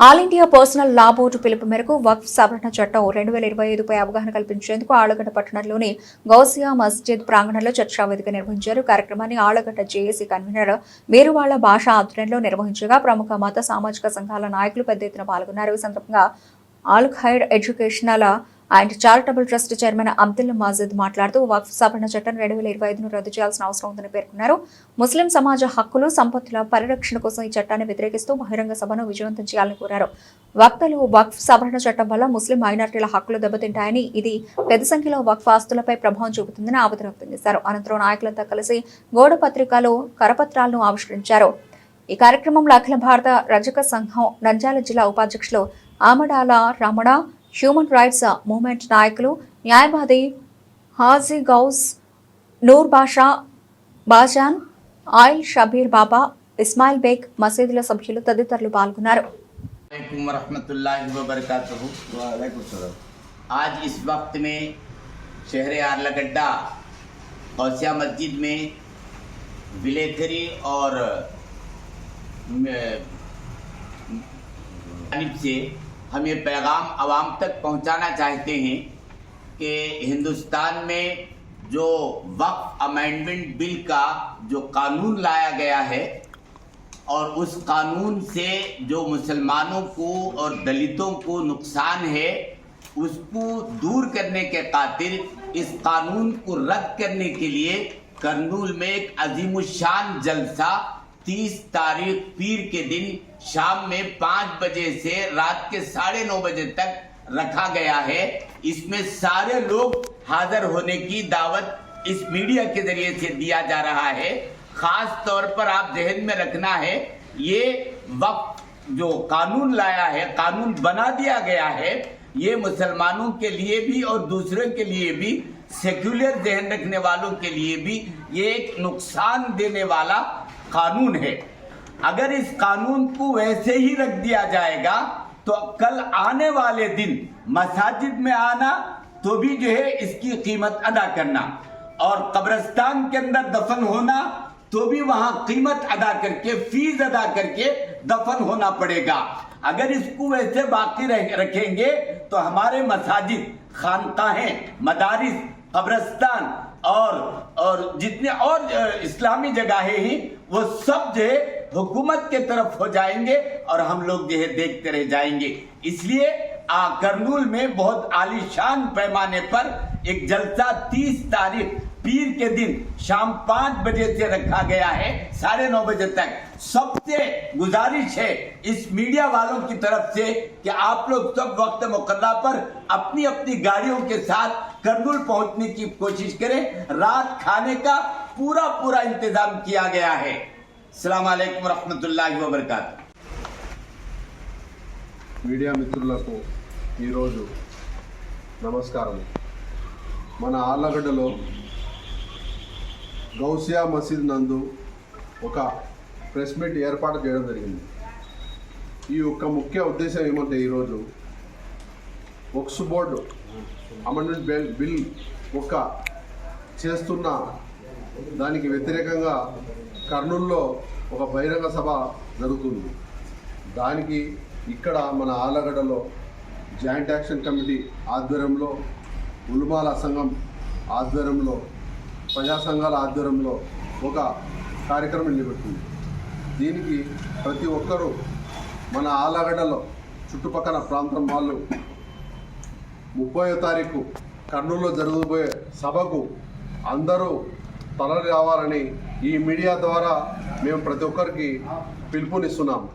All India personal లా board పిలుపు మేరకు వక్ఫ్ సవరణ చట్టం 2025పై అవగాహన కల్పించేందుకు ఆళ్లగడ్డ పట్టణంలోని గౌసియా మస్జిద్ ప్రాంగణంలో చర్చా వేదిక నిర్వహించారు. కార్యక్రమాన్ని ఆళ్లగడ్డ జేఏసీ కన్వీనర్ మేరువాళ్ల భాష ఆధ్వర్యంలో నిర్వహించగా ప్రముఖ మత సామాజిక సంఘాల నాయకులు పెద్ద ఎత్తున పాల్గొన్నారు. ఈ సందర్భంగా Al Khair educational and charitable trust chairman Abdul Majid మాట్లాడుతూ వక్ఫ్ సవరణ చట్టం 2025ను రద్దు చేయాల్సిన అవసరం ఉందని పేర్కొన్నారు. ముస్లిం సమాజ హక్కులు సంపత్తుల పరిరక్షణ కోసం ఈ చట్టాన్ని వ్యతిరేకిస్తూ బహిరంగ సభను విజయవంతం చేయాలని కోరారు. వక్తలు వక్ఫ్ సవరణ చట్టం వల్ల ముస్లిం మైనార్టీల హక్కులు దెబ్బతింటాయని, ఇది పెద్ద సంఖ్యలో వక్ఫ్ ఆస్తులపై ప్రభావం చూపుతుందని ఆవేదన వ్యక్తం చేశారు. అనంతరం నాయకులంతా కలిసి గోడ పత్రికలు కరపత్రాలను ఆవిష్కరించారు. ఈ కార్యక్రమంలో అఖిల భారత రజక సంఘం నంద్యాల జిల్లా ఉపాధ్యక్షులు ఆమడాల రమణ, హ్యూమన్ రైట్స్ మూవ్మెంట్ నాయకులు న్యాయవాది హాజీ గౌస్, నూర్ బాషా, బాజాన్, ఆయిల్ షబీర్ బాబా, ఇస్మాయిల్ బేగ్, మసీదుల సభ్యులు తదితరులు పాల్గొన్నారు. आज इस वक्त में शहर आर्लगड्डा गौसिया मस्जिद में विलेकरी और से हम ये पैगाम आवाम तक पहुंचाना चाहते हैं कि हिंदुस्तान में जो वक्फ अमेंडमेंट बिल का जो कानून लाया गया है और उस कानून से जो मुसलमानों को और दलितों को नुकसान है उसको दूर करने के खातिर इस कानून को रद्द करने के लिए करनूल में एक अजीमुशान जलसा 30 तारीख पीर के दिन शाम में 5 बजे से रात के 9:30 बजे तक रखा गया है। इसमें सारे लोग हाजिर होने की दावत इस मीडिया के जरिए से दिया जा रहा है। खास तौर पर आप जहन में रखना है, ये वक्त जो कानून लाया है, कानून बना दिया गया है, ये मुसलमानों के लिए भी और दूसरों के लिए भी, सेक्युलर जहन रखने वालों के लिए भी ये एक नुकसान देने वाला कानून है। अगर इस कानून को वैसे ही रख दिया जाएगा तो कल आने वाले दिन मसाजिद में आना तो भी जो है इसकी कीमत अदा करना, और कब्रिस्तान के अंदर दफन होना तो भी वहां कीमत अदा करके, फीस अदा करके दफन होना पड़ेगा। अगर इसको वैसे बाकी रखेंगे तो हमारे मसाजिद, खानकाहें, मदारिस, कब्रिस्तान और जितने और इस्लामी जगहें हैं वो सब जो है हुकूमत के तरफ हो जाएंगे और हम लोग जो है देखते रह जाएंगे। इसलिए करनूल में बहुत आलीशान पैमाने पर एक जलसा 30 तारीख पीर के दिन शाम 5 बजे से रखा गया है 9:30 बजे तक। सबसे गुजारिश है इस मीडिया वालों की तरफ से कि आप लोग सब वक्त मुकर्रा पर अपनी अपनी गाड़ियों के साथ करनूल पहुंचने की कोशिश करें। रात खाने का पूरा इंतजाम किया गया है। अस्सलाम वालेकुम रहमतुल्लाहि व बरकातुहू। మీడియా మిత్రులకు ఈరోజు నమస్కారం. మన ఆళ్లగడ్డలో గౌసియా మసీద్ నందు ఒక ప్రెస్ మీట్ ఏర్పాటు చేయడం జరిగింది. ఈ యొక్క ముఖ్య ఉద్దేశం ఏమంటే ఈరోజు వక్ఫ్ బోర్డు అమెండ్మెంట్ బిల్ ఒక చేస్తున్న దానికి వ్యతిరేకంగా కర్నూలులో ఒక బహిరంగ సభ జరుగుతుంది. దానికి ఇక్కడ మన ఆళ్లగడ్డలో జాయింట్ యాక్షన్ కమిటీ ఆధ్వర్యంలో, ఉలమాల సంఘం ఆధ్వర్యంలో, ప్రజా సంఘాల ఆధ్వర్యంలో ఒక కార్యక్రమం నిలబెట్టింది. దీనికి ప్రతి ఒక్కరూ మన ఆళ్లగడ్డలో చుట్టుపక్కల ప్రాంతం వాళ్ళు 30వ తారీఖు కర్నూలులో జరగబోయే సభకు అందరూ తరలి రావాలని ఈ మీడియా ద్వారా మేము ప్రతి ఒక్కరికి పిలుపునిస్తున్నాము.